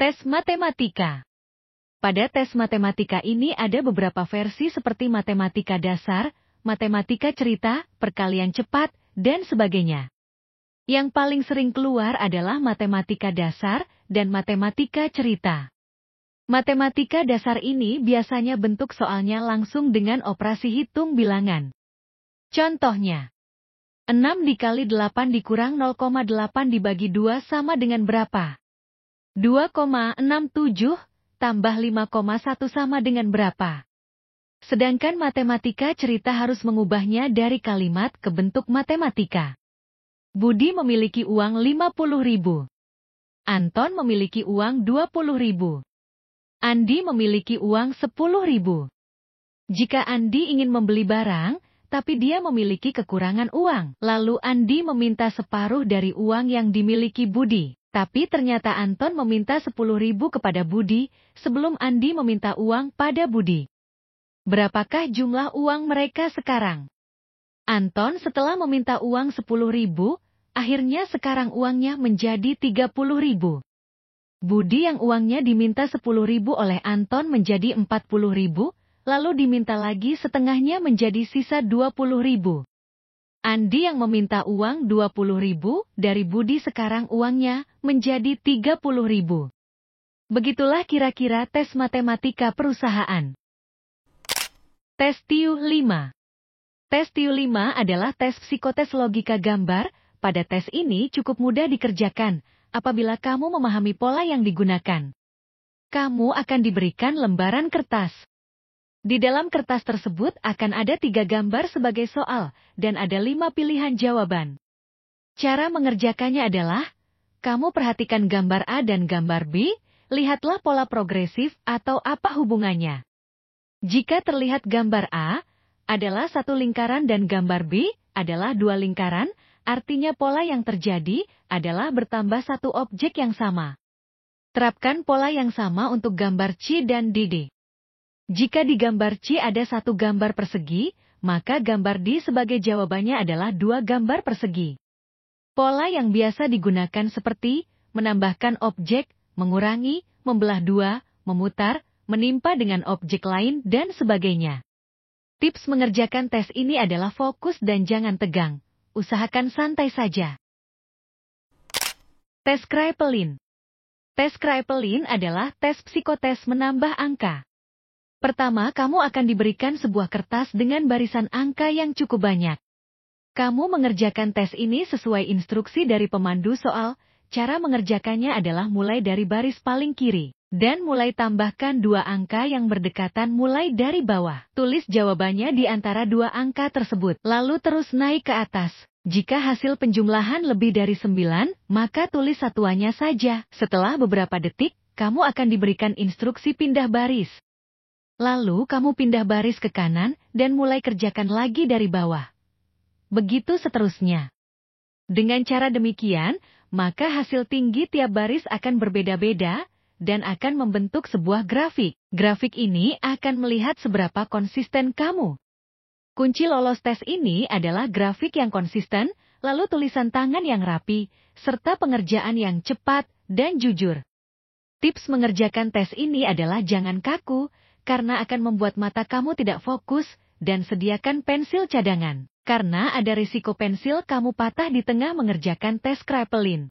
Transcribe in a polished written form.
Tes matematika. Pada tes matematika ini ada beberapa versi seperti matematika dasar, matematika cerita, perkalian cepat, dan sebagainya. Yang paling sering keluar adalah matematika dasar dan matematika cerita. Matematika dasar ini biasanya bentuk soalnya langsung dengan operasi hitung bilangan. Contohnya, 6 dikali 8 dikurang 0,8 dibagi 2 sama dengan berapa? 2,67 tambah 5,1 sama dengan berapa? Sedangkan matematika cerita harus mengubahnya dari kalimat ke bentuk matematika. Budi memiliki uang 50.000. Anton memiliki uang 20.000. Andi memiliki uang 10.000. Jika Andi ingin membeli barang, tapi dia memiliki kekurangan uang, lalu Andi meminta separuh dari uang yang dimiliki Budi. Tapi ternyata Anton meminta 10.000 kepada Budi, sebelum Andi meminta uang pada Budi. Berapakah jumlah uang mereka sekarang? Anton setelah meminta uang 10.000, akhirnya sekarang uangnya menjadi 30.000. Budi yang uangnya diminta 10.000 oleh Anton menjadi 40.000, lalu diminta lagi setengahnya menjadi sisa 20.000. Andi yang meminta uang 20.000 dari Budi sekarang uangnya menjadi 30.000. Begitulah kira-kira tes matematika perusahaan. Tes TIU 5. Tes TIU 5 adalah tes psikotes logika gambar. Pada tes ini cukup mudah dikerjakan apabila kamu memahami pola yang digunakan. Kamu akan diberikan lembaran kertas. Di dalam kertas tersebut akan ada 3 gambar sebagai soal, dan ada 5 pilihan jawaban. Cara mengerjakannya adalah, kamu perhatikan gambar A dan gambar B, lihatlah pola progresif atau apa hubungannya. Jika terlihat gambar A adalah 1 lingkaran dan gambar B adalah 2 lingkaran, artinya pola yang terjadi adalah bertambah 1 objek yang sama. Terapkan pola yang sama untuk gambar C dan DD. Jika di gambar C ada 1 gambar persegi, maka gambar D sebagai jawabannya adalah 2 gambar persegi. Pola yang biasa digunakan seperti menambahkan objek, mengurangi, membelah 2, memutar, menimpa dengan objek lain, dan sebagainya. Tips mengerjakan tes ini adalah fokus dan jangan tegang. Usahakan santai saja. Tes Kraepelin. Tes Kraepelin adalah tes psikotes menambah angka. Pertama, kamu akan diberikan sebuah kertas dengan barisan angka yang cukup banyak. Kamu mengerjakan tes ini sesuai instruksi dari pemandu soal. Cara mengerjakannya adalah mulai dari baris paling kiri, dan mulai tambahkan 2 angka yang berdekatan mulai dari bawah. Tulis jawabannya di antara 2 angka tersebut, lalu terus naik ke atas. Jika hasil penjumlahan lebih dari 9, maka tulis satuannya saja. Setelah beberapa detik, kamu akan diberikan instruksi pindah baris. Lalu kamu pindah baris ke kanan dan mulai kerjakan lagi dari bawah. Begitu seterusnya. Dengan cara demikian, maka hasil tinggi tiap baris akan berbeda-beda dan akan membentuk sebuah grafik. Grafik ini akan melihat seberapa konsisten kamu. Kunci lolos tes ini adalah grafik yang konsisten, lalu tulisan tangan yang rapi, serta pengerjaan yang cepat dan jujur. Tips mengerjakan tes ini adalah jangan kaku, karena akan membuat mata kamu tidak fokus, dan sediakan pensil cadangan. Karena ada risiko pensil kamu patah di tengah mengerjakan tes Kraepelin.